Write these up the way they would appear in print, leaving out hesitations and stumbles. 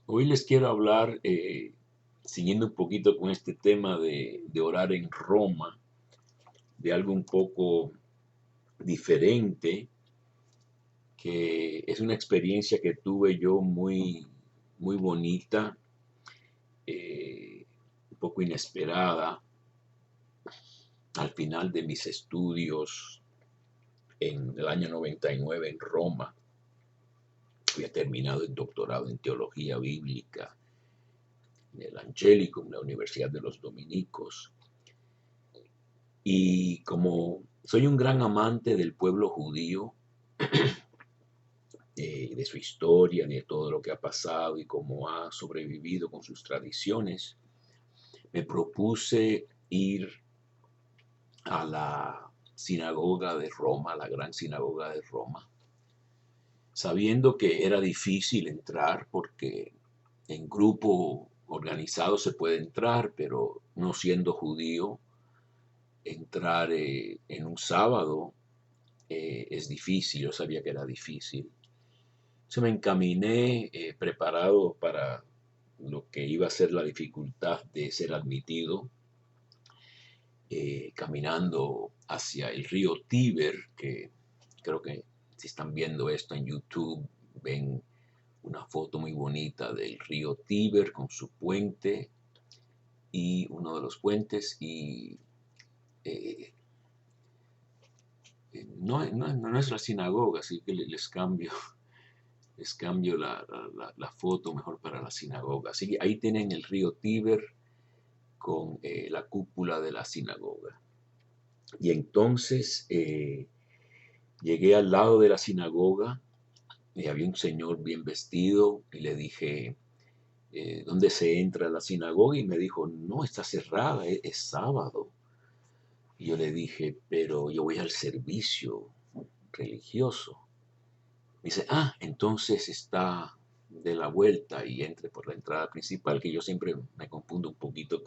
Hoy les quiero hablar, siguiendo un poquito con este tema de orar en Roma, de algo un poco diferente, que es una experiencia que tuve yo muy bonita, un poco inesperada, al final de mis estudios en el año 99 en Roma. Había terminado el doctorado en teología bíblica en el Angélico, en la Universidad de los Dominicos. Y como soy un gran amante del pueblo judío, de su historia, de todo lo que ha pasado y cómo ha sobrevivido con sus tradiciones, me propuse ir a la sinagoga de Roma, la gran sinagoga de Roma, sabiendo que era difícil entrar porque en grupo organizado se puede entrar, pero no siendo judío, entrar en un sábado es difícil, yo sabía que era difícil. Se me encaminé preparado para lo que iba a ser la dificultad de ser admitido, caminando hacia el río Tíber, que creo que si están viendo esto en YouTube, ven una foto muy bonita del río Tíber con su puente y uno de los puentes y eh, no es la sinagoga, así que les cambio la foto mejor para la sinagoga. Así que ahí tienen el río Tíber con la cúpula de la sinagoga. Y entonces llegué al lado de la sinagoga y había un señor bien vestido y le dije, ¿dónde se entra a la sinagoga? Y me dijo, no, está cerrada, es sábado. Y yo le dije, pero yo voy al servicio religioso. Dice, entonces está de la vuelta y entre por la entrada principal, que yo siempre me confundo un poquito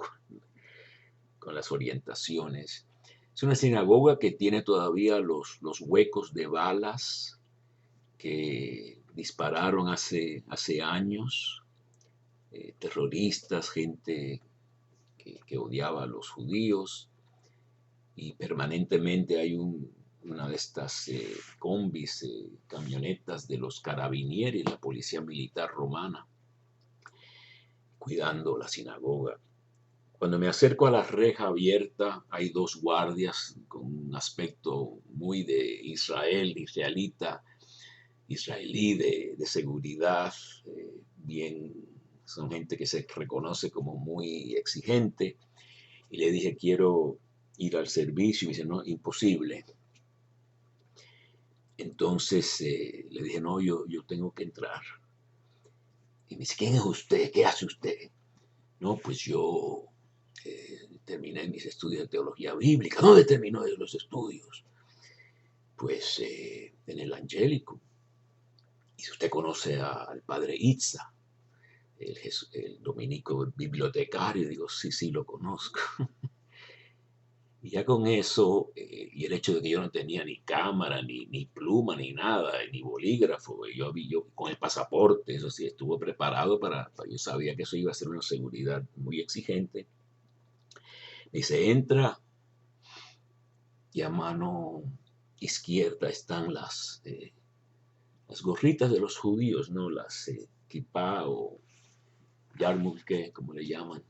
con las orientaciones. Es una sinagoga que tiene todavía los huecos de balas que dispararon hace años, terroristas, gente que odiaba a los judíos, y permanentemente hay una de estas combis, camionetas de los carabinieri, la policía militar romana, cuidando la sinagoga. Cuando me acerco a la reja abierta, hay dos guardias con un aspecto muy de israelita, israelí de seguridad, bien, son gente que se reconoce como muy exigente. Y le dije, quiero ir al servicio. Y me dice, no, imposible. Entonces le dije, no, yo tengo que entrar. Y me dice, ¿quién es usted? ¿Qué hace usted? No, pues yo terminé mis estudios de teología bíblica. ¿Dónde terminó los estudios? Pues en el Angélico. Y si usted conoce al padre Itza, el dominico bibliotecario, digo, sí, sí, lo conozco. Y ya con eso, y el hecho de que yo no tenía ni cámara, ni pluma, ni nada, ni bolígrafo, yo con el pasaporte, eso sí, estuvo preparado yo sabía que eso iba a ser una seguridad muy exigente. Me dice, entra y a mano izquierda están las gorritas de los judíos, ¿no? Las kipá o yarmulke, como le llaman.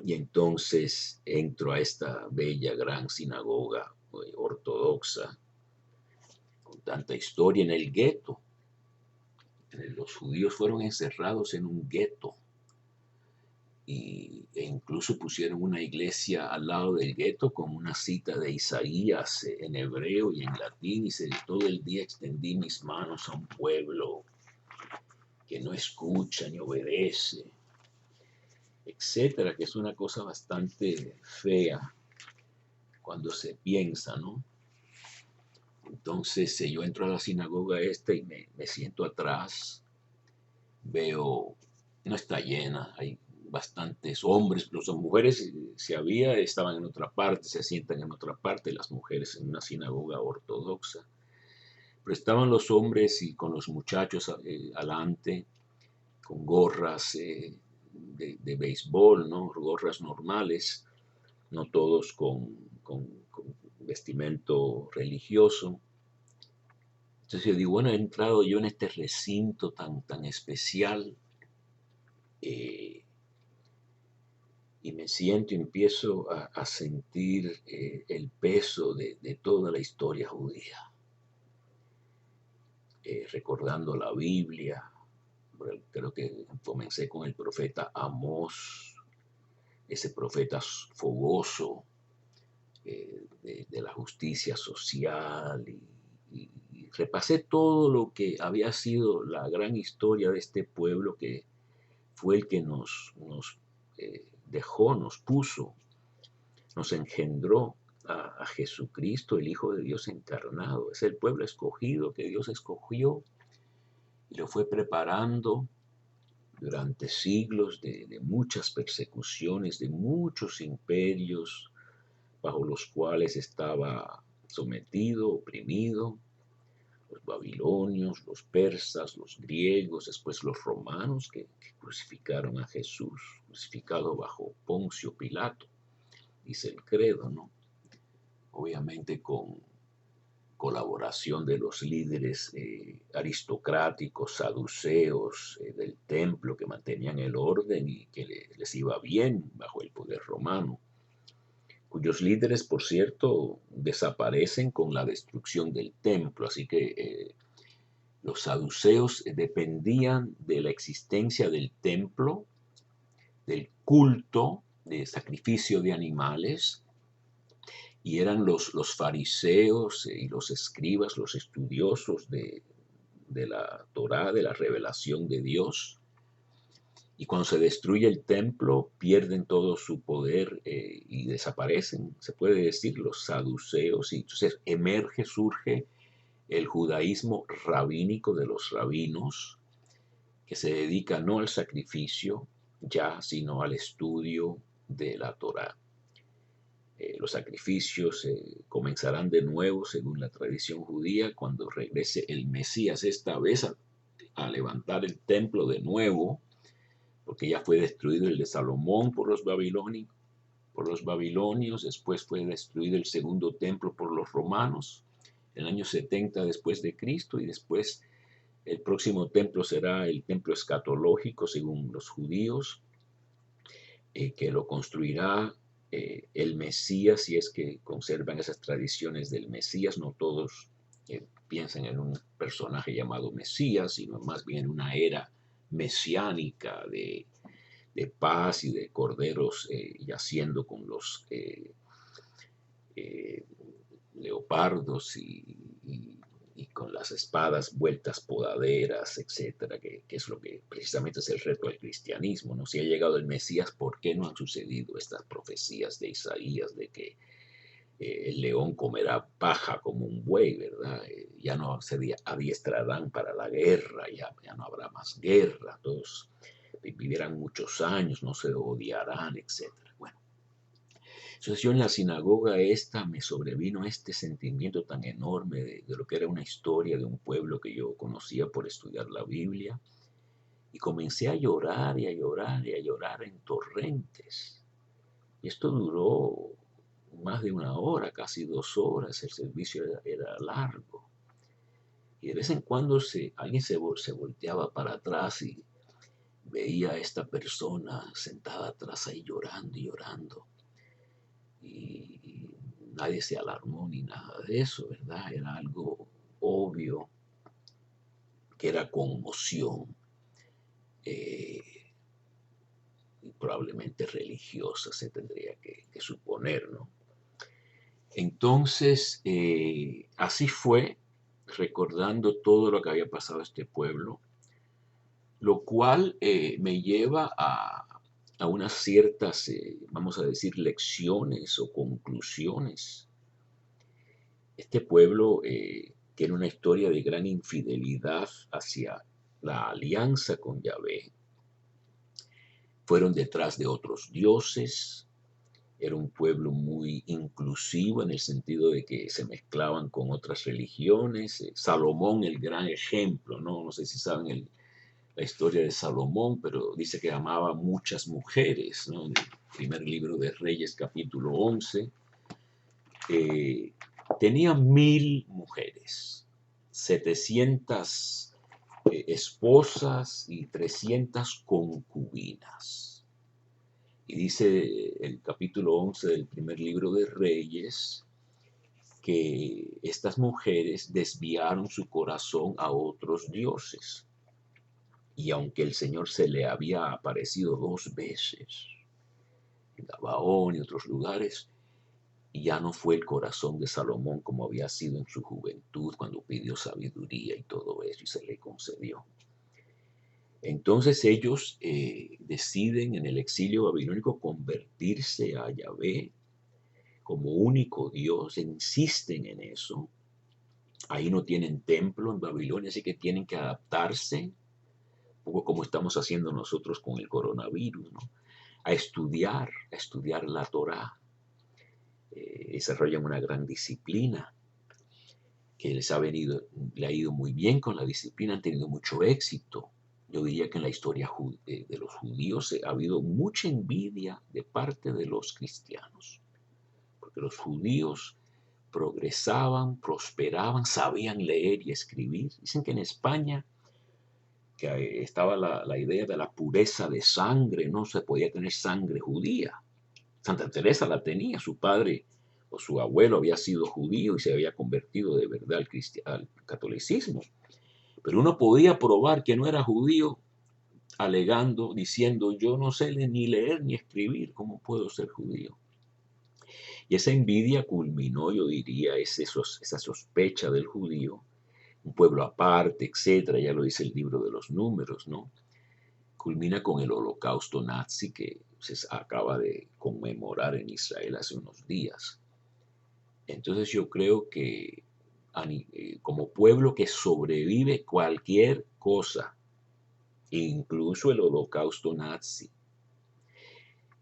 Y entonces entro a esta bella gran sinagoga ortodoxa con tanta historia en el gueto. Los judíos fueron encerrados en un gueto e incluso pusieron una iglesia al lado del gueto con una cita de Isaías en hebreo y en latín, y todo el día extendí mis manos a un pueblo que no escucha ni obedece, etcétera, que es una cosa bastante fea cuando se piensa, ¿no? Entonces yo entro a la sinagoga esta y me siento atrás, veo, no está llena, hay bastantes hombres, pero son mujeres, si había, estaban en otra parte, se sientan en otra parte, las mujeres en una sinagoga ortodoxa. Pero estaban los hombres y con los muchachos adelante, con gorras de béisbol, ¿no? Gorras normales, no todos con vestimento religioso. Entonces yo digo, bueno, he entrado yo en este recinto tan especial, eh, y me siento y empiezo a sentir el peso de toda la historia judía, recordando la Biblia. Creo que comencé con el profeta Amós, ese profeta fogoso, de la justicia social, y repasé todo lo que había sido la gran historia de este pueblo que fue el que nos dejó, nos puso, nos engendró a Jesucristo, el Hijo de Dios encarnado. Es el pueblo escogido que Dios escogió y lo fue preparando durante siglos de muchas persecuciones, de muchos imperios bajo los cuales estaba sometido, oprimido: los babilonios, los persas, los griegos, después los romanos que crucificaron a Jesús, crucificado bajo Poncio Pilato, dice el credo, ¿no? Obviamente con colaboración de los líderes aristocráticos, saduceos del templo, que mantenían el orden y que les iba bien bajo el poder romano, cuyos líderes, por cierto, desaparecen con la destrucción del templo. Así que los saduceos dependían de la existencia del templo, del culto, de sacrificio de animales, y eran los fariseos y los escribas, los estudiosos de la Torá, de la revelación de Dios. Y cuando se destruye el templo, pierden todo su poder y desaparecen, se puede decir, los saduceos. Y entonces surge el judaísmo rabínico de los rabinos, que se dedica no al sacrificio ya, sino al estudio de la Torá. Los sacrificios comenzarán de nuevo, según la tradición judía, cuando regrese el Mesías, esta vez a levantar el templo de nuevo, porque ya fue destruido el de Salomón por los babilonios, después fue destruido el segundo templo por los romanos, en el año 70 después de Cristo, y después el próximo templo será el templo escatológico, según los judíos, que lo construirá el Mesías, si es que conservan esas tradiciones del Mesías. No todos piensan en un personaje llamado Mesías, sino más bien en una era mesiánica de paz y de corderos yaciendo con los leopardos y con las espadas vueltas podaderas, etcétera, que es lo que precisamente es el reto del cristianismo, ¿no? Si ha llegado el Mesías, ¿por qué no han sucedido estas profecías de Isaías de que el león comerá paja como un buey, ¿verdad? Ya no se adiestrarán para la guerra, ya no habrá más guerra, todos vivirán muchos años, no se odiarán, etcétera. Bueno, entonces yo en la sinagoga me sobrevino este sentimiento tan enorme de lo que era una historia de un pueblo que yo conocía por estudiar la Biblia, y comencé a llorar y a llorar y a llorar en torrentes. Y esto duró más de una hora, casi 2 horas, el servicio era largo. Y de vez en cuando alguien se volteaba para atrás y veía a esta persona sentada atrás ahí llorando y llorando. Y nadie se alarmó ni nada de eso, ¿verdad? Era algo obvio, que era conmoción, y probablemente religiosa, se tendría que suponer, ¿no? Entonces, así fue, recordando todo lo que había pasado a este pueblo, lo cual me lleva a unas ciertas, vamos a decir, lecciones o conclusiones. Este pueblo tiene una historia de gran infidelidad hacia la alianza con Yahvé. Fueron detrás de otros dioses. Era un pueblo muy inclusivo en el sentido de que se mezclaban con otras religiones. Salomón, el gran ejemplo, ¿no? No sé si saben la historia de Salomón, pero dice que amaba muchas mujeres, ¿no? En el primer libro de Reyes, capítulo 11, tenía 1000 mujeres, 700 esposas y 300 concubinas. Y dice el capítulo 11 del primer libro de Reyes que estas mujeres desviaron su corazón a otros dioses. Y aunque el Señor se le había aparecido 2 veces, en Gabaón y otros lugares, ya no fue el corazón de Salomón como había sido en su juventud, cuando pidió sabiduría y todo eso, y se le concedió. Entonces ellos deciden en el exilio babilónico convertirse a Yahvé como único Dios, insisten en eso. Ahí no tienen templo en Babilonia, así que tienen que adaptarse, un poco como estamos haciendo nosotros con el coronavirus, ¿no? A estudiar la Torá. Desarrollan una gran disciplina que le ha ido muy bien con la disciplina, han tenido mucho éxito. Yo diría que en la historia de los judíos ha habido mucha envidia de parte de los cristianos, porque los judíos progresaban, prosperaban, sabían leer y escribir. Dicen que en España que estaba la idea de la pureza de sangre, no se podía tener sangre judía. Santa Teresa la tenía, su padre o su abuelo había sido judío y se había convertido de verdad al catolicismo. Pero uno podía probar que no era judío alegando, diciendo, yo no sé ni leer ni escribir, ¿cómo puedo ser judío? Y esa envidia culminó, yo diría, esa sospecha del judío, un pueblo aparte, etcétera, ya lo dice el libro de los Números, ¿no? Culmina con el holocausto nazi que se acaba de conmemorar en Israel hace unos días. Entonces yo creo que como pueblo que sobrevive cualquier cosa, incluso el holocausto nazi,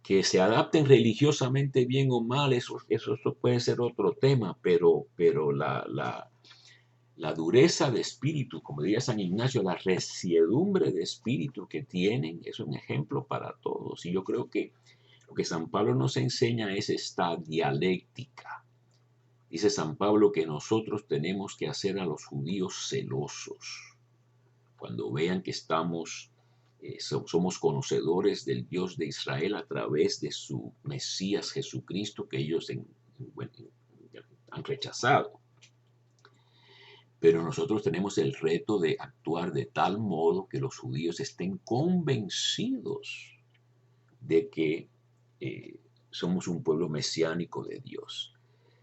que se adapten religiosamente bien o mal, eso puede ser otro tema, pero la dureza de espíritu, como diría San Ignacio, la resiedumbre de espíritu que tienen, es un ejemplo para todos. Y yo creo que lo que San Pablo nos enseña es esta dialéctica. Dice San Pablo que nosotros tenemos que hacer a los judíos celosos. Cuando vean que somos conocedores del Dios de Israel a través de su Mesías Jesucristo que ellos han rechazado. Pero nosotros tenemos el reto de actuar de tal modo que los judíos estén convencidos de que somos un pueblo mesiánico de Dios.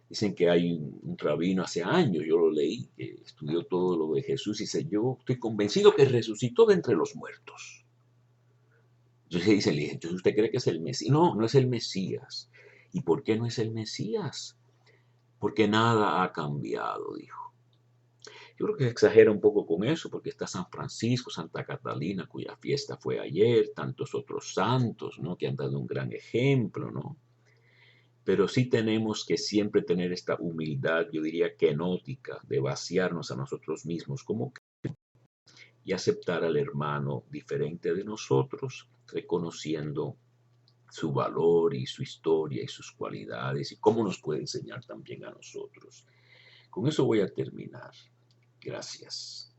Dicen que hay un rabino hace años, yo lo leí, que estudió todo lo de Jesús y dice, yo estoy convencido que resucitó de entre los muertos. Entonces dice, entonces usted cree que es el Mesías. No, no es el Mesías. ¿Y por qué no es el Mesías? Porque nada ha cambiado, dijo. Yo creo que exagera un poco con eso, porque está San Francisco, Santa Catalina, cuya fiesta fue ayer, tantos otros santos, ¿no? Que han dado un gran ejemplo, ¿no? Pero sí tenemos que siempre tener esta humildad, yo diría kenótica, de vaciarnos a nosotros mismos como y aceptar al hermano diferente de nosotros, reconociendo su valor y su historia y sus cualidades y cómo nos puede enseñar también a nosotros. Con eso voy a terminar. Gracias.